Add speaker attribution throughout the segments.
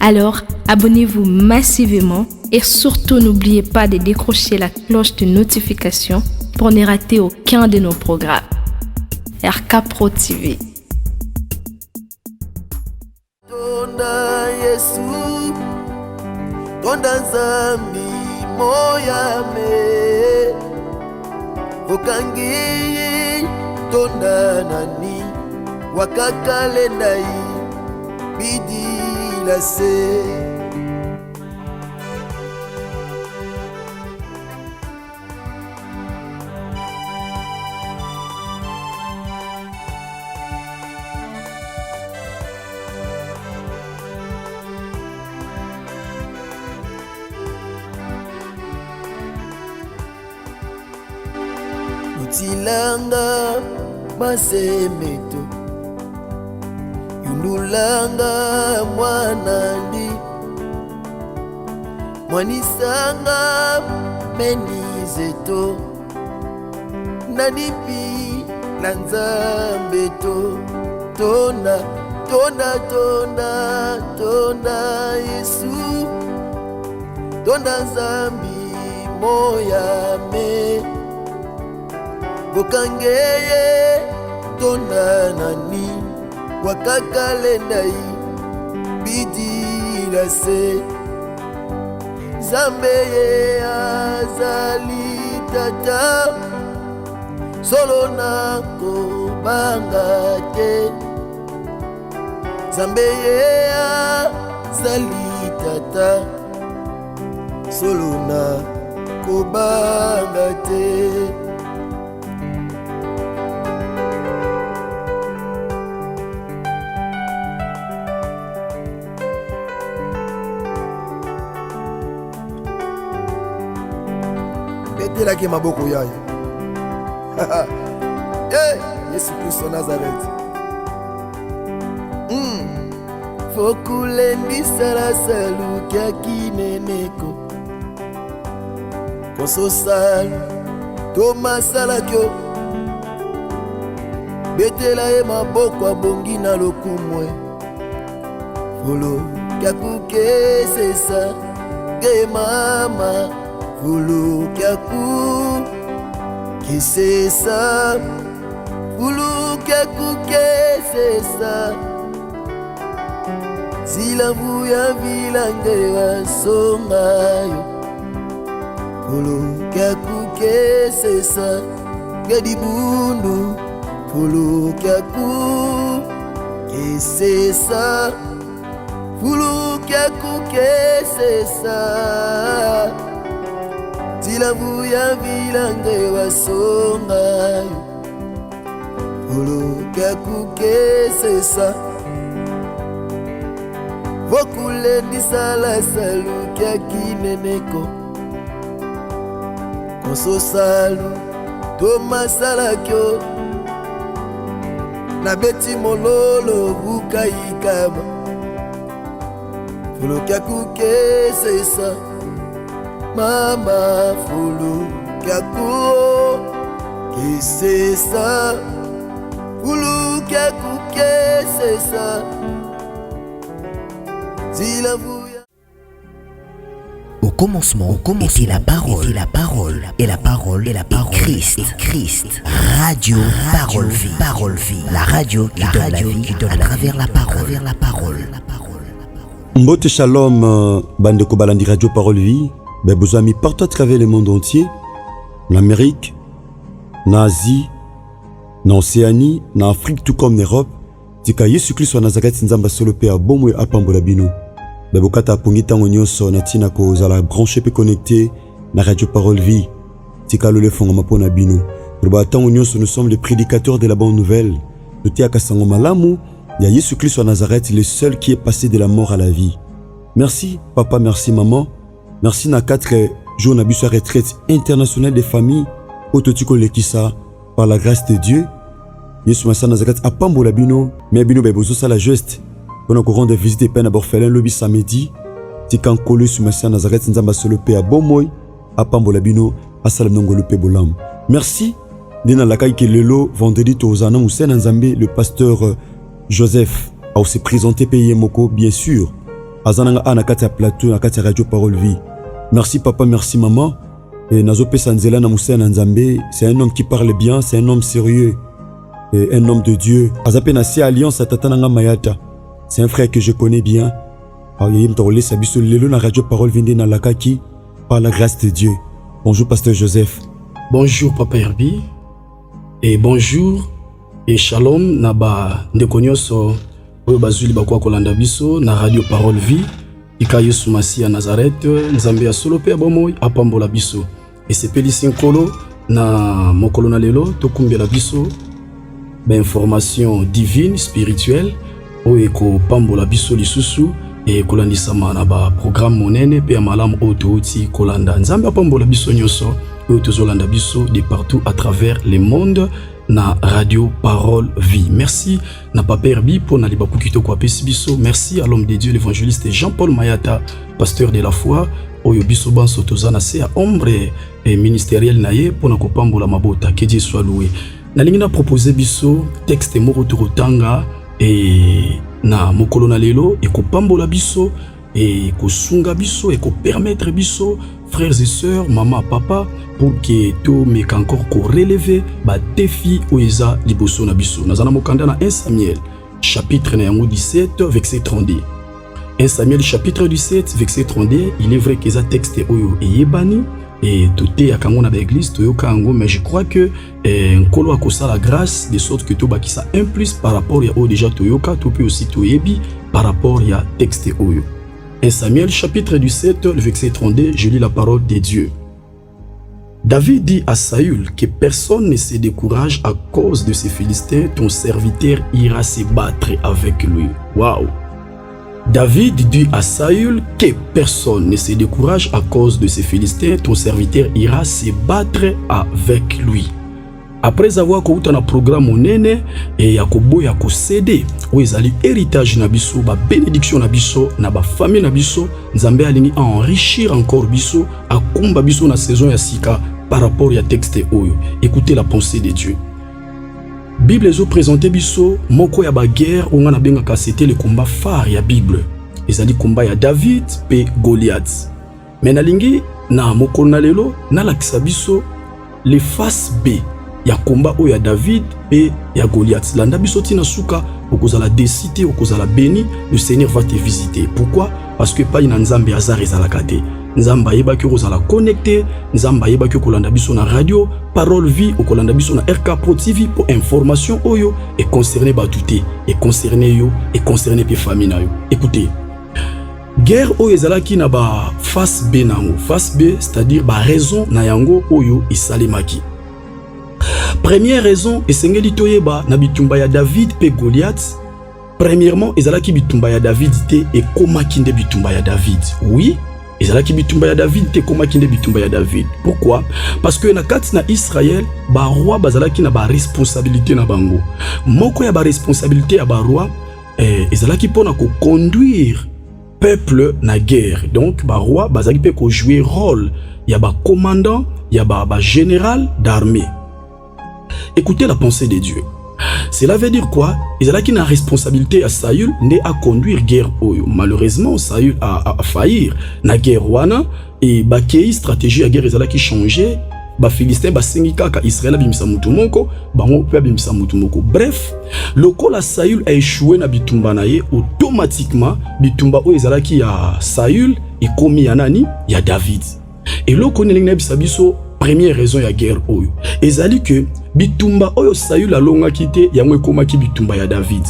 Speaker 1: Alors, abonnez-vous massivement et surtout n'oubliez pas de décrocher la cloche de notification pour ne rater aucun de nos programmes. RK Pro TV.
Speaker 2: Tonda Yesu, tonda zambi moyame, vokangi tonda nani, wakakale nai, bidi la se. Tilanga masemeto yundulanga mwanandi mwanisanga menizeto nanipi lanzambeto tonda tonda tonda tonda Yesu tonda zambi moyame Bokangeye tonda nani wakakale nai bidi la se Zambeye azali tata solo na kobanga te Zambeye azali tata solo na kobanga te. Betelaki maboko yayo. Hey, Yesu Kristo Nazareth. Fokule sala salu kia kineneko. Koso salu Toma salakyo. Betela e maboko abongi na lokumwe. Folo kia kuke sesa ge mama. Fulu kiaku kisesa Fulu kiaku kisesa Zila vuya vilange wa songayo Fulu kiaku kisesa Gedi bundu Fulu kiaku kisesa Fulu kiaku kisesa Tilavu ya vilange wa songayo Uluka kukesesa Vokule nisala salu kia kineneko Konso salu Toma salakyo Na beti mololo vuka ikama Uluka kukesesa Mama fulu kiaku kisesa Fulu kiaku kisesa Zilavuya.
Speaker 3: Au commencement était la parole, et la parole Christ. Radio Parole Vie, la radio qui donne la vie à travers la parole.
Speaker 4: Mbote Shalom, Bandeko Balandi Radio Parole Vie. Beaux amis partout à travers le monde entier, en Amérique, en Asie, en Océanie, en Afrique, tout comme en Europe. Tika Yesu Kristo Nazareth nzamba solo pe abomwe apambola bino. Bebokata pongita ngonyoso na tina ko zala branché pe connecté na Radio Parole Vie. Tika le fonga mapona bino. Rubata ngonyoso, nous sommes les prédicateurs de la bonne nouvelle. Le tiaka sango malamu ya Yesu Kristo Nazareth, le seul qui est passé de la mort à la vie. Merci papa, merci maman. Merci na 4 jours na biso retraite internationale des familles Ototiko Lekisa par la grâce de Dieu. Yesu Massa Nazareth apambola bino, mais bino bebozo sa la geste. Pendant qu'on rende visite peine à Borfelin lobby samedi, tikan kolo Yesu Massa Nazareth nzamba solo pe abomoy apambola bino asala nongolo pe bolam. Merci dina la kai lelo vendredi tozana Moussen Nzambe, le pasteur Joseph a aussi présenté Peye Moko bien sûr. azananga ana kati ya plateau na kati ya Radio Parole Vie. Merci papa, merci maman. Et nazo pesa nzela na Moussa na Nzambe, c'est un homme qui parle bien, c'est un homme sérieux. Et un homme de Dieu. Azape na si alliance à Tatananga Mayata. C'est un frère que je connais bien. Yim Torole Sabiso Lelo na Radio Parole Vie na Lakaki par la grâce de Dieu. Bonjour pasteur Joseph.
Speaker 5: Bonjour papa Herbie. Et bonjour et shalom naba ndekonyoso oyo bazuli bakwa kolanda biso na Radio Parole Vie ika Yesu Masia Nazareth nzambe ya solo pe bomoi apambola biso esepeli sinkolo na mokolo na lelo tokumbela biso ba information divine spirituelle oyo eko pambola biso lisusu e kolandisama na ba programme monene pe malamu otouti kolanda nzambe apambola biso nyoso oyo tozolanda biso de partout à travers le monde na Radio Parole Vie. Merci na Papa Herbie pour na liba kukito kwa pesi biso. Merci à l'homme de Dieu l'évangéliste Jean-Paul Mayata, pasteur de la foi. Oyo biso banso tozana se a ombre et ministériel naye pour na kopambola mabota. Que Dieu soit loué. Na lingina proposer biso texte moko turutanga et na mokolo na lelo et kopambola biso et kosunga biso et ko permettre biso frères et sœurs, maman, papa, pour que tout me encore ko relever ba défi oeza liboso na biso. Nazana mokanda na 1 Samuel chapitre 17 verset 32. 1 Samuel chapitre 17 verset 32, il est vrai que ça texte oyo eyebani et tout est à kango na ba église to yoka ngo, mais je crois que nkolo akosa la grâce de sorte que to bakisa un plus par rapport ya o déjà to yoka to peut aussi to yebi par rapport ya texte oyo. 1 Samuel chapitre 17, le verset 32, je lis la parole de Dieu. David dit à Saül que personne ne se décourage à cause de ces Philistins, ton serviteur ira se battre avec lui. Waouh! David dit à Saül que personne ne se décourage à cause de ces Philistins, ton serviteur ira se battre avec lui. Après avoir kouta na programme monene et yakobo yako cédé ou ezali héritage na biso ba bénédiction na biso na ba famille na biso nzambe alingi enrichir encore biso akumba biso na saison ya sika par rapport ya texte oyo. Écoutez la pensée de Dieu. Bible ezo présenter biso moko ya ba guerre on na benga c'était le combat phare ya Bible. Ezali combat ya David pe Goliath. Mais nalingi na moko na lelo na lakisa biso les face B ya combat o ya David et ya Goliath. Landa biso tina suka okozala décité okozala béni, le Seigneur va te visiter. Pourquoi? Parce que pa ina nzambe azar ezalaka te. Nzamba yeba ki okozala connecté, nzamba yeba ki okolanda biso na radio Parole Vie, okolanda biso na RK Pro TV pour information oyo et concerné batuté et concerné yo et concerné pe famille na yo. Écoutez, guerre oyo ezalaki na ba face B nango. Face B, c'est-à-dire ba raison na yango oyo isalemaki. Première raison, esengeli toyeba na bitumba ya David pe Goliath. Premièrement, ezalaki bitumba ya David te et komaki nde bitumba ya David. Oui, ezalaki bitumba ya David te komaki nde bitumba ya David. Pourquoi? Parce que na kati na Israël, ba roi bazalaki na ba responsabilité na bango. Moko ya ba responsabilité ya ba roi ezalaki pona ko conduire peuple na guerre. Donc ba roi bazalaki pe ko jouer rôle ya ba commandant, ya ba général d'armée. Écoutez la pensée de Dieu. Cela veut dire quoi? Ils ont une responsabilité à Saül à conduire guerre. Malheureusement, Saül a failli na guerre wana et bakei stratégie à guerre qui changé. Ba Philistin ba sengika ka Israël bimisa mutu moko, bango pe bimisa mutu moko. Bref, le col à Saül a échoué na bitumba na ye, automatiquement bitumba o ezalaki ya Saül et komi ya nani ya David. Et le connaît na bisabiso première raison ya guerre oyo ezali que bitumba oyo Saül alonga kite yango ekomaki bitumba ya David.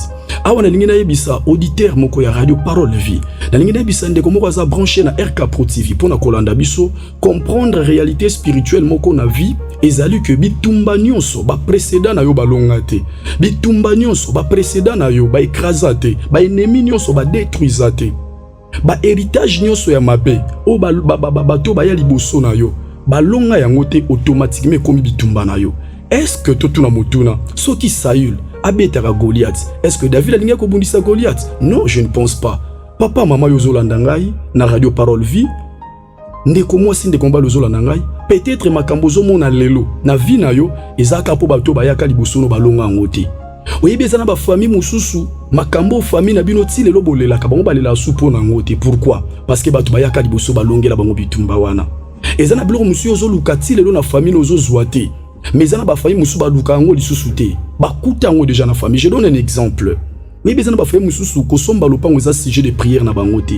Speaker 5: Awa na lingi na yebisa auditeur moko ya Radio Parole Vie. Na lingi na yebisa ndeko moko aza branché na RK Pro TV pona kolanda biso comprendre réalité spirituelle moko na vie ezali que bitumba nyonso ba précédent na yo balonga te. Bitumba nyonso ba précédent na yo ba écrasa te. Ba ennemi nyonso ba détruisa te. Ba héritage nyonso ya mabe o bato ba ya liboso na yo balonga yango te automatiquement komi bitumba na yo. Est-ce que totuna motuna soki Saül abetaka Goliath, est-ce que David alinga ko bundisa Goliath? Non, je ne pense pas. Papa mama yo zolanda ngai na Radio Parole Vie ndeko mwasi ndeko mbala zolanda ngai peut-être makambo zo mona lelo na vie na yo ezaka po bato bayaka liboso no balonga yango te. oyebi eza na ba famille mosusu makambo famille na bino ti lelo bolelaka bango balela supo na ngote. Pourquoi? Parce que bato bayaka liboso balongela bango bitumba wana. Eza na biloko musu ozoluka ti lelo na famille ozozwa te. Mais eza na ba famille musu baluka yango lisusu te. Bakuta yango déjà na famille. Je donne un exemple. Oyebi eza na ba famille mususu kosomba lopango eza sujet de prière na bango te.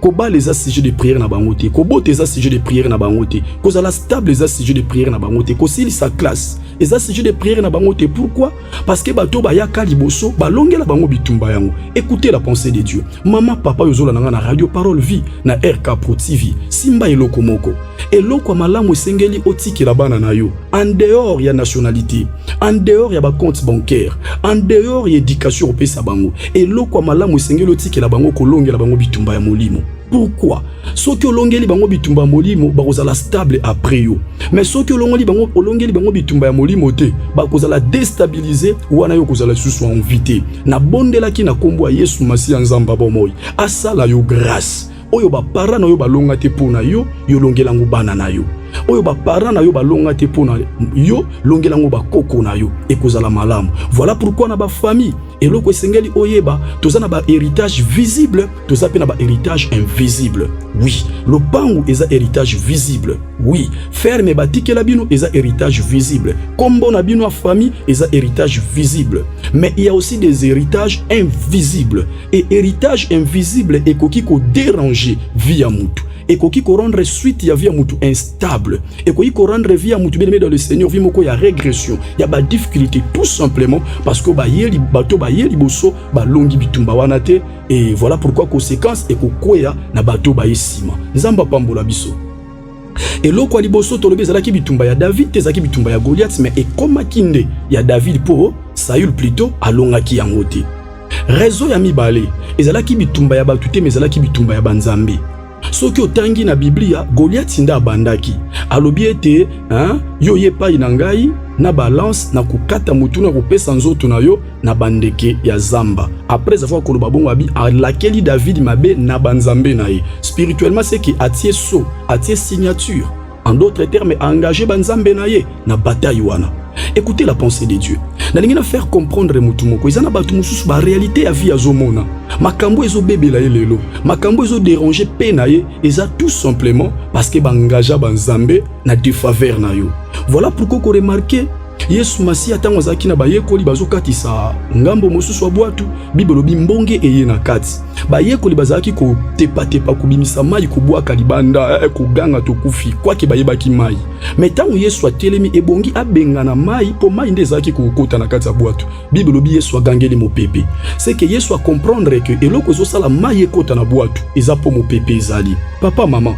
Speaker 5: Koba les sujet de prière na bango te. Kobote eza sujet de prière na bango te. Kozala stable eza sujet de prière na bango te. Kosili sa classe eza sujet de prière na bango te. Pourquoi? Parce que bato bayaka liboso balongela bango bitumba yango. Écoutez la pensée de Dieu. Maman papa yozola nanga na radio Parole Vie na RK Pro TV. Simba eloko moko. Eloko malamu esengeli otikela bana na yo. En dehors ya nationalité, en dehors ya ba compte bancaire, en dehors ya éducation opesa bango. Eloko malamu esengeli otikela bango kolongela bango bitumba ya molimo. Pourquoi? Soki olongeli bango bitumba molimo bakozala stable après yo. Mais soki olongeli bango bitumba ya molimo te bakozala déstabiliser wana yo kozala susu invité. Na bondelaki na kombo ya Yesu Masiya nzamba bomoy. Asala yo grâce. Oyo ba para na yo balonga te pona yo longelango bana na yo. Oyo ba para na yo balonga te pona yo longelango ba koko na yo ekozala malamu. Voilà pourquoi na ba famille eloko esengeli oyeba toza na ba héritage visible, toza pe na ba héritage invisible. Oui, lopango eza héritage visible. Oui, ferme batikela bino eza héritage visible. Kombo na bino a famille eza héritage visible. Mais il y a aussi des héritages invisibles. Et héritage invisible ekoki ko déranger vie ya mutu. Et qui rendre suite ya vie mutu instable et qui rendre vie mutu bien dans le Seigneur vie moko ya régression ya ba difficulté tout simplement parce que ba yeli bato ba yeli boso ba longi bitumba wana te. Et voilà pourquoi conséquence et kokoya na bato ba esima nzamba pambola biso. Et loko liboso tolobe zalaki bitumba ya David tezaki bitumba ya Goliath mais et comme kinde ya David po Saül plutôt alongaki yango te. Réseau ya mibale ezalaki bitumba ya batute mais ezalaki bitumba ya banzambe. Soki otangi na Biblia Goliath nda abandaki alobi ete yo yepai na ngai na balance na kokata mutu na kopesa nzoto na yo na bandeke ya zamba. Après avoir koloba bongo abi alakeli David mabe na banzambe na ye. Spirituellement c'est que atie so atie signature, en d'autres termes engagé banzambe na ye na bataille wana. Écoutez la pensée de Dieu. Nalingi na faire comprendre mutu moko ezana batu mususu ba réalité ya vie ya zomona. Makambo ezo bebela ye lelo. Makambo ezo déranger pe na ye eza tout simplement parce que bangaja banzambe na défaveur na yo. Voilà pourquoi ko remarquer Yesu Masiya tango azaki na bayekoli bazokatisa ngambo mosusu wa bwatu bibolobi mbonge eye na kati. Bayekoli bazaki ko tepa kubimisa mai kubwaka libanda kuganga tokufi kwake bayebaki mai. Mais tango Yesu atelemi ebongi abenga na mai po mai nde zaki kokota na kati ya bwatu. Bibolobi Yesu agangeli mopepe. C'est que Yesu a comprendre que eloko ezosala mai ekota na bwatu eza po mopepe ezali. Papa maman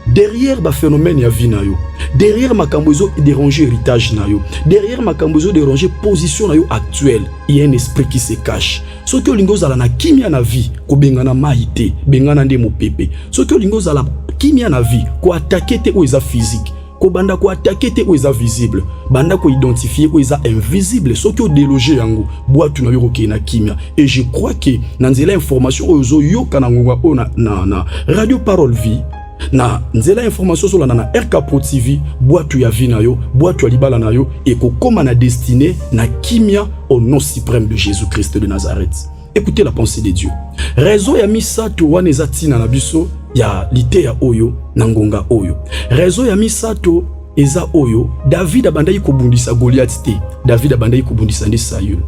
Speaker 5: derrière ba phénomène ya vie na yo, derrière makambo ezo déranger héritage na yo, derrière makambo ezo déranger position na yo actuelle, il y a un esprit qui se cache. Soki olingo zala na kimia na vie ko bengana maite bengana nde mopepe. Soki olingo zala kimia na vie ko attaquer te o eza physique, ko banda ko attaquer te o eza visible, banda ko identifier o eza invisible. Soki o déloger yango boatu na yo ko na kimia. Et je crois que na nzela information ozo yoka na ngwa na radio Parole Vie na nzela information sur la na RK Pro TV boatu ya vie na yo boatu ya libala na yo et kokoma na destinée na kimia au nom suprême de Jésus-Christ de Nazareth. Écoutez la pensée de Dieu. Réseau ya misato wana ezatina na biso ya lite ya oyo na ngonga oyo. Réseau ya misato eza oyo David abandaki kobundisa Goliath te. David abandaki kobundisa nde Saül.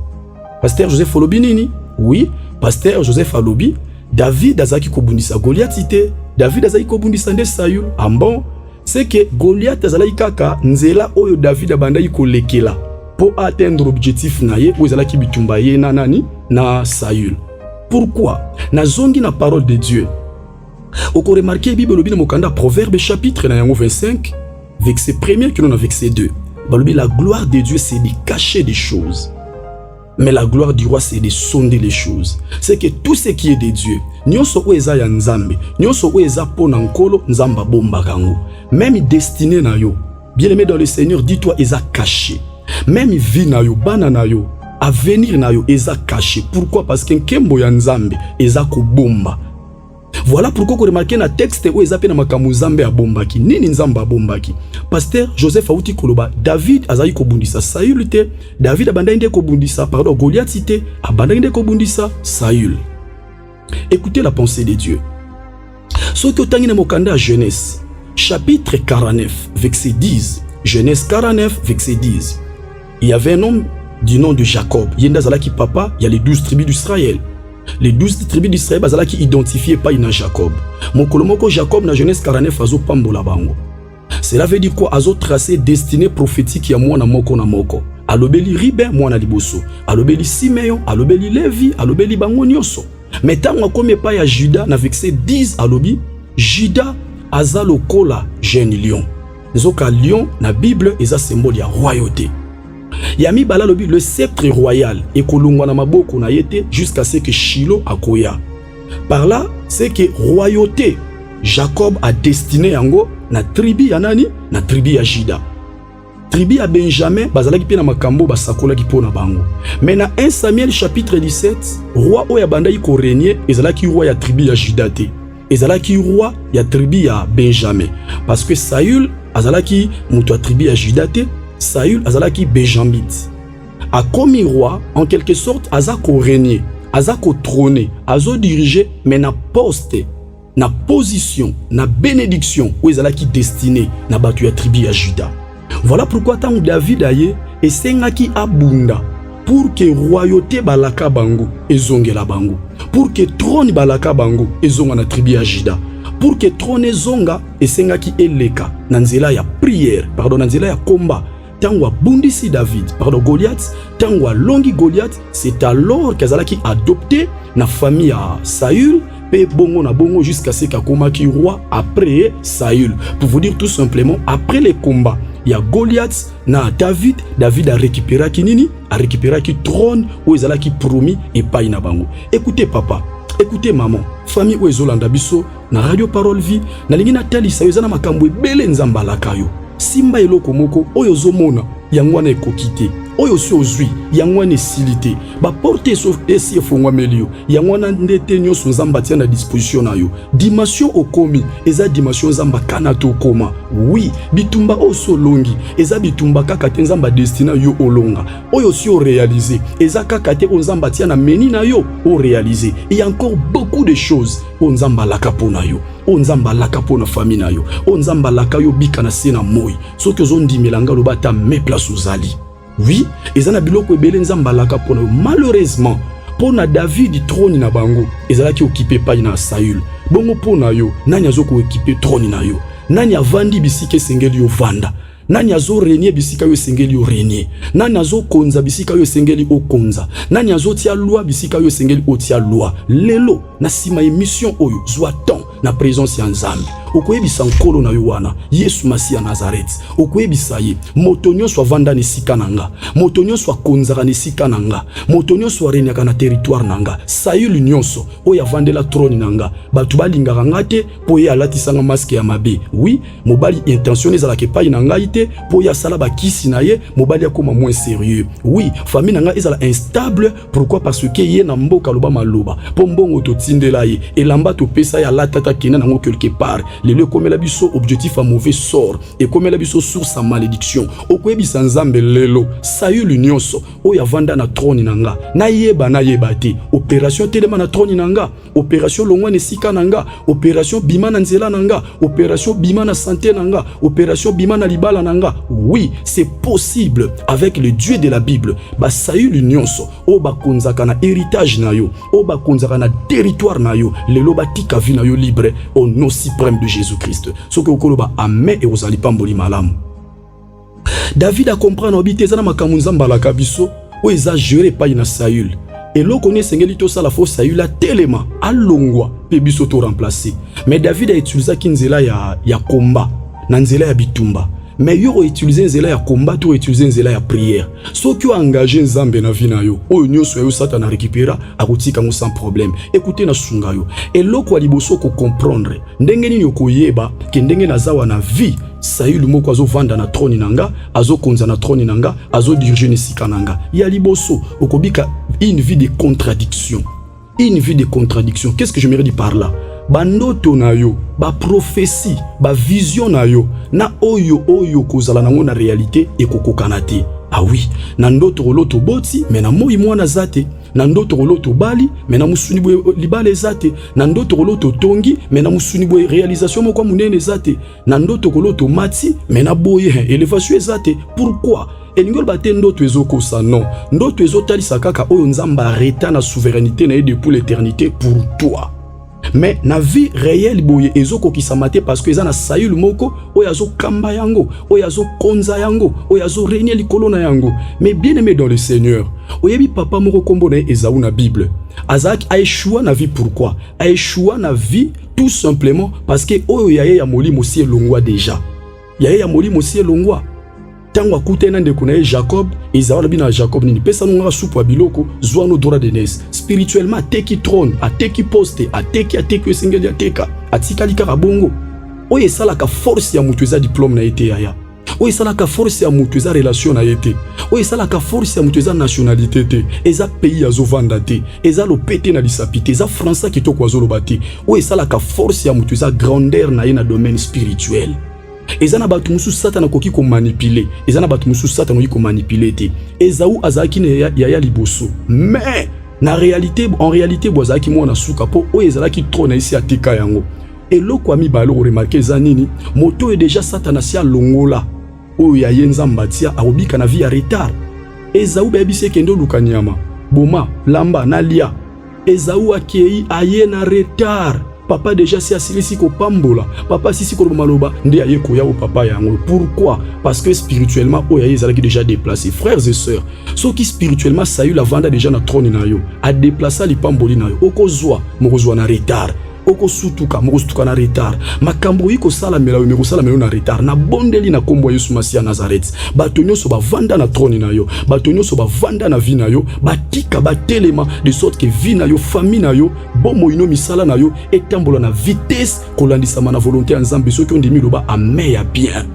Speaker 5: Pasteur Joseph alobi nini? Oui, Pasteur Joseph alobi David azaki kobundisa Goliath te. David azali kobundisa nde Saül. Ah bon? C'est que Goliath azali kaka nzela oyo David abandaki kolekela pour atteindre objectif na ye oyo ezalaki bitumba ye na nani na Saül. Pourquoi? Na zongi na parole de Dieu. Oko remarquer Bible lobi na mokanda Proverbe chapitre na yango 25 verset 1er qui non verset 2. Balobi la gloire de Dieu c'est de cacher des choses. Mais la gloire du roi c'est de sonder les choses. C'est que tout ce qui est de Dieu, nyonso o eza ya nzambe, nyonso o eza pona nkolo nzamba bomba kango. Même destiné na yo, bien-aimé dans le Seigneur, dis-toi eza caché. Même vie na yo, bana na yo, avenir na yo eza caché. Pourquoi? Parce que nkembo ya nzambe eza ko bomba. Voilà pourquoi vous remarquez dans le texte où ils appellent Makamu Zambe à Bombaki. Nini Nzamba à Bombaki. Pasteur Joseph Aouti Koloba, David Azaï Kobundisa, Saül te, David Abandande Kobundisa, pardon, Goliath te, Abandande Kobundisa, Saül. Écoutez la pensée de Dieu. Ce que vous avez Mokanda Genèse, chapitre 49, verset 10. Genèse 49, verset 10. Il y avait un homme du nom de Jacob. Il y a Zalaki papa, il y a les 12 tribus d'Israël. Les 12 tribus d'Israël, Zalaki identifié pas une Jacob. Mon kolomoko Jacob na Genèse 49 azo pambola bango. Cela veut dire quoi? Azo tracé destinée prophétique ya mwana moko na moko. Alobeli Ribe mwana liboso. Alobeli Simeon, alobeli Levi, alobeli bango nyoso. Mais tant qu'on pas ya Juda na verset 10 alobi, Juda aza lokola jeune lion. Zoka lion na Bible eza symbole ya royauté. Yami bala lobi le sceptre royal et kolongwa na maboko na yete jusqu'à ce que Shilo akoya. Par là, c'est que royauté Jacob a destiné yango na tribu ya nani? Na tribu ya Juda. Tribu ya Benjamin bazalaki pe na makambo basakola ki pona bango. Mais na 1 Samuel chapitre 17, roi oya bandai ko régner ezalaki roi ya tribu ya Juda te. Ezalaki roi ya tribu ya Benjamin parce que Saül azalaki mutu ya tribu ya Juda te. Saül azalaki Benjamite. A commis roi, en quelque sorte, azako régner, azako trôner, azo diriger, mais na poste, na position, na bénédiction, où azalaki destiné, na batu ya tribu ya Juda. Voilà pourquoi tant David aye, et sengaki abunda, pour que royauté balaka bango, ezongela bango, pour que trône balaka bango, ezonga na tribu ya Juda. Pour que trône zonga, et sengaki eleka, nanzela ya prière, pardon, nanzela ya combat, Tangwa bundisi David, pardon Goliath, Tangwa longi Goliath, c'est alors qu'Azalaki adopté na famille à Saül, pe bongo na bongo jusqu'à ce qu'Akomaki roi après Saül. Pour vous dire tout simplement, après les combats, il y a Goliath na David, David a récupéré kinini, a récupéré qui trône où Azalaki promis et pas ina bango. Écoutez papa, écoutez maman, famille où Ezolanda biso na radio Parole Vie, na lingi na tali sa yozana makambo ebele nzamba lakayo. Simba eloko moko oyo zomona yangwana ekokite oyo si ozwi yangwana esilite ba porte sauf esi efongwa melio yangwana ndete nyonso nzamba tia na disposition na yo dimension okomi eza dimension nzamba kana to koma oui bitumba oso longi eza bitumba kaka te nzamba destina yo olonga oyo si o réaliser eza kaka te nzamba tia na meni na yo o réaliser il y a encore beaucoup de choses o nzamba laka pona yo o nzamba laka pona famille na yo o nzamba laka yo bika na sena moi soki ozondimelanga lobata me place ozali. Oui, ezana biloko ebele nzamba laka pona yo. Malheureusement pona David trône na bango ezalaki occupé pa na Saül. Bongo pona yo nani azoko occupé trône na yo? Nani avandi bisika sengeli yo vanda? Nani azo régner bisika yo sengeli yo régner? Nani azo konza bisika yo sengeli o konza? Nani azo tia loi bisika yo sengeli o tia loi? Lelo na sima émission oyo zwa temps na présence ya Nzambe. Okoyebisa nkolo na yo wana Yesu Masiya Nazareth. Okoyebisa ye moto nyonso avanda na sika nanga, moto nyonso akonzaka na sika nanga, moto nyonso arenyaka na territoire nanga. Saül nyonso oyo avandela trône nanga, batu balingaka nga te po ye alatisanga masque ya mabe. Oui, mobali intention ezalaka epai na ngai te po ye asala bakisi na ye, mobali akoma moins sérieux. Oui, famille nanga ezala instable. Pourquoi? Parce que ye na mboka loba maloba po mbongo totindela ye elamba topesa ya latata kena nango quelque part. Les comme la biso objectif à mauvais sort et comme la biso source à malédiction. Okoyebisa Nzambe lelo Saül nyonso oya vanda na trône nanga na yeba te opération telema na trône nanga, opération longwa nesika nanga, opération bima na nzela nanga, opération bima na santé nanga, opération bima na libala nanga. Oui, c'est possible avec le Dieu de la Bible. Ba Saül nyonso o ba konzaka na héritage na yo, o ba konzaka na territoire na yo, lelo batika vi na yo libre au nom suprême de Jésus-Christ. Ce que vous amen et vous allez pas mboli malam. David a compris en habité zana makamunza mbalaka biso o exagéré pas ina Saül. Et l'on connaît sengeli to sala fo Saül a telema alongwa pe biso to remplacer. Mais David a utilisé kinzela ya combat, na nzela ya bitumba. Mais yo utiliser nzela ya combat to utiliser nzela ya prière. So ki o engagé Nzambe na vie na yo, o nyonso yo Satan a récupérer akotika ngo sans problème. Écoutez na sunga yo. Et loko aliboso ko comprendre. Ndenge nini okoyeba ke ndenge nazawa na vie Saül moko azo vanda na trône nanga, azo konza na trône nanga, azo diriger nesika nanga. Ya liboso okobika une vie de contradiction. Une vie de contradiction. Qu'est-ce que je me dis par là? bandoto na yo, ba prophétie, ba vision na yo, na oyo kozala nango na réalité ekokokana te. Ah oui, na ndoto roloto boti, mais na moi mwana zate. Na ndoto roloto bali, mais na musuni bwe libale zate. Na ndoto roloto tongi, mais na musuni bwe réalisation moko munene zate. Na ndoto roloto mati, mais na boye élévation zate. Pourquoi? Elingol bate ndoto ezokosa non. Ndoto ezotali kaka oyo nzamba arrêta na souveraineté na depuis l'éternité pour toi. Mais na vie réelle boye ezokokisa mate parce que eza na sayulu moko oyo azokamba yango, oyo azokonza yango, oyo azorégner likolo na yango. Mais bien aimé dans le Seigneur, oyebi papa moko kombo na ezaou na Bible. Azak a échoué na vie pourquoi? A échoué na vie tout simplement parce que oyo yaye ya molimo aussi elongwa déjà. Yaye ya molimo aussi elongwa. Tango akutena ndeko na Jacob, Esaú bina Jacob nini pesa nunga supu wa biloko zwa no droit de naissance. Spirituellement ateki trône, ateki poste, ateki esengeli ateka, atika lika bongo. Oye sala ka force ya mutu eza diplôme na ete yaya. Oye sala ka force ya mutu eza relation na ete. Oye sala ka force ya mutu eza nationalité te. Eza pays azovanda te. Eza lopete na lisapite, eza français kitoko azoloba te. Oye sala ka force ya mutu eza grandeur na ye na domaine spirituel. Ezana batu musu satana koki ko manipuler. Ezana batu musu satana koki ko manipuler te. Esaú azaki ne yaya liboso. Mais en réalité bozaki mona suka po o ezalaki trop na isi atika yango. Eloko ami balo remarquer zanini, moto est déjà satana sia longola. O ya yenzamba tia arobika na vie ya retard. Esaú bebi se kendo lukanyama. Boma lamba nalia. Esaú akei aye na retard. Papa déjà si asilisi ko pambola, papa sisi ko maloba nde aye ko ya o papa yango. Pourquoi? Parce que spirituellement o yaye zalaki déjà déplacé. Frères et sœurs, ceux qui spirituellement sayu la vanda déjà na trône na yo, a déplacer li pamboli na yo. Okozwa, mokozwa na retard. Oko sutuka, mokosutuka na retard. Makambo yiko sala melayo, mekosala melayo na retard. Na bondeli na kombo Yesu Masia Nazareth. Batonyo so ba vanda na trône na yo. Batonyo so ba vanda na vie na yo. Batika batelema de sorte que vie na yo, famille na yo, bomo ino misala na yo, etambola na vitesse kolandisama na volonté nzambe soki ondimi loba ameya bien.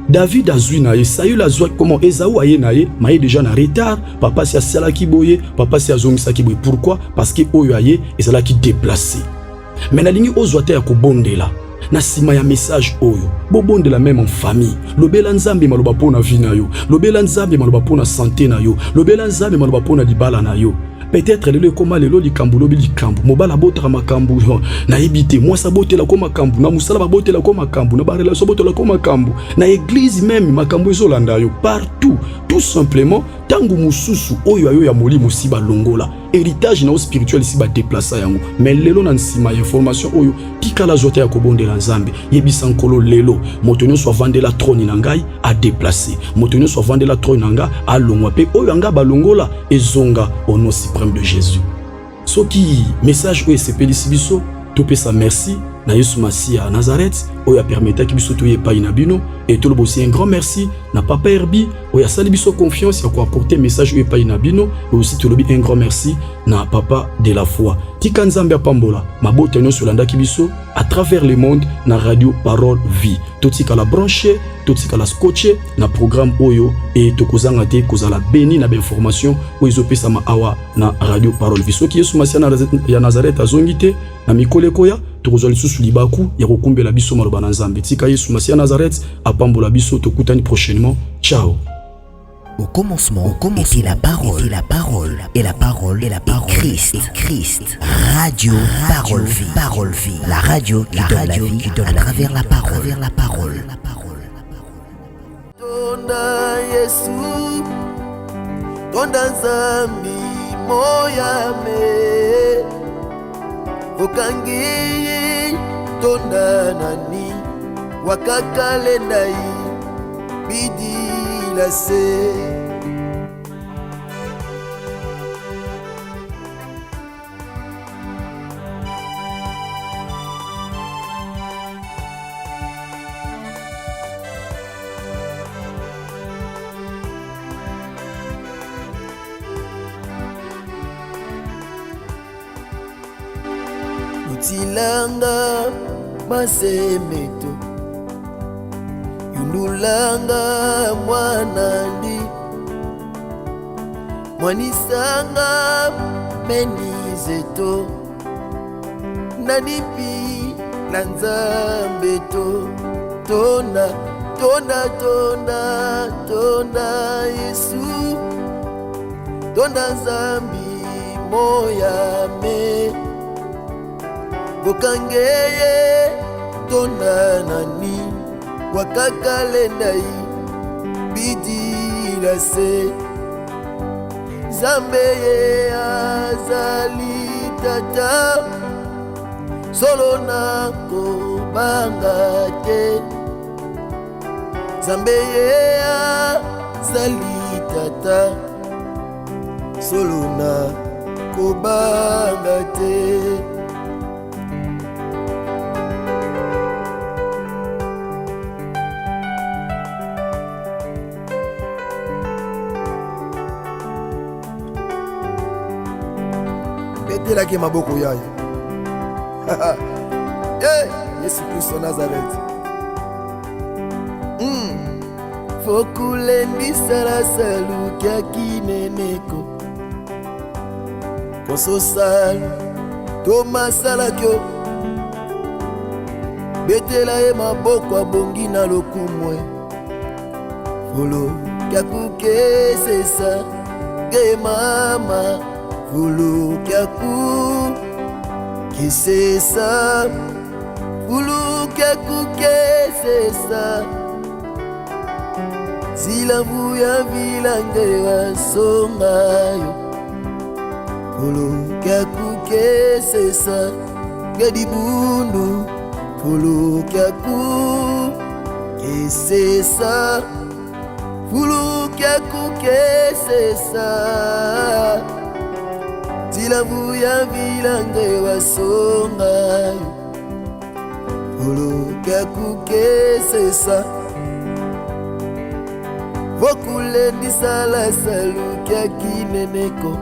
Speaker 5: David azui na ye, Saül azui comment Esaú aye na ye, maye déjà na retard, papa si asala ki boye, papa si azongisa ki boye. Pourquoi? Parce que oyo aye ezala ki déplacé. Mais na lingi ozwate ya kobondela. Na sima ya message oyo, bobondela même en famille. Lobela nzambe maloba pona vie na yo, lobela nzambe maloba pona santé na yo, lobela nzambe maloba pona libala na yo. Peut-être le koma lelo likambu lobi likambu mobala botera makambu na ebité moi sabotela ko makambu na musala babotela ko makambu na ba relation botela ko makambu na église même makambu ezolanda yo partout tout simplement tangu mususu oyo ayo ya molimo si ba longola héritage na spirituel si ba déplacer yango mais lelo na nsima information oyo tikala zote ya kobondela nzambe yebisa nkolo lelo motonyo so vandela trône na ngai a déplacer motonyo so vandela trône na nga a longwa pe oyo anga ba longola ezonga au nom suprême de Jésus. Ce qui message oyo sepelisi biso topesa merci na Yesu Masia Nazareth oyo permettait ki biso toye pa inabino et tout le aussi un grand merci na papa Herbi oyo sali biso confiance ya ko apporter message oyo pa inabino et aussi tout le un grand merci na papa de la foi tika nzambe apambola mabote nyo solanda ki biso à travers le monde na radio parole vie totika la brancher totika la scotcher na programme oyo et tokozanga te kozala béni na information oyo ezopesa ma awa na radio parole vie soki Yesu Masia ya Nazareth azongite na mikole koya tokozali susu libaku ya kokumbela biso maloba na nzambe tika Yesu Masia Nazareth apambola biso tokutani prochainement. Ciao.
Speaker 3: Au commencement était la parole, et la parole est Christ. Radio Parole Vie, la radio qui donne la vie à travers la parole.
Speaker 2: Tonda Yesu, tonda Zambi moyame, vokangi tonda nani, wakakalendai bidi la se. Utilanga masemeto yundulanga mwanandi mwanisanga menizeto nanipi na nzambe tonda Yesu tonda nzambi moyame bokangeye tonda nani wakakalendai bidila se Zambe ye azali tata solo na kobanga te Zambe ye azali tata solo na kobanga te betelaki maboko yayo hey, Yesu Kristo Nazareth fokulendisala salukiaki neneko kososala tomasalakyo betela ye maboko abongi na lokumwe folo kyakukesesa ge mama folo kyakukesesa folo kyakukesesa silavu ya vilange wasongayo folo kyakukesesa gedibundu folo kyakukesesa folo kyakukesesa silavu ya vilange wasongayo folo kyakukesesa vokulendisala salukiaki neneko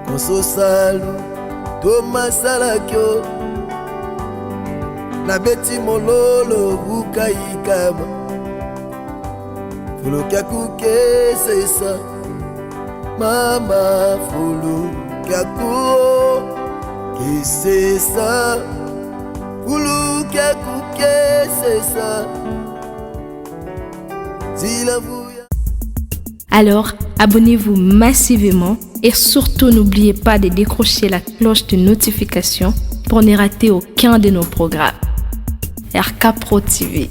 Speaker 2: kososalu tomasalakyo na beti mololo vukayikama folo kyakukesesa mama folo kyakukesesa folo kyakukesesa.
Speaker 1: Alors, abonnez-vous massivement et surtout n'oubliez pas de décrocher la cloche de notification pour ne rater aucun de nos programmes. RK Pro TV.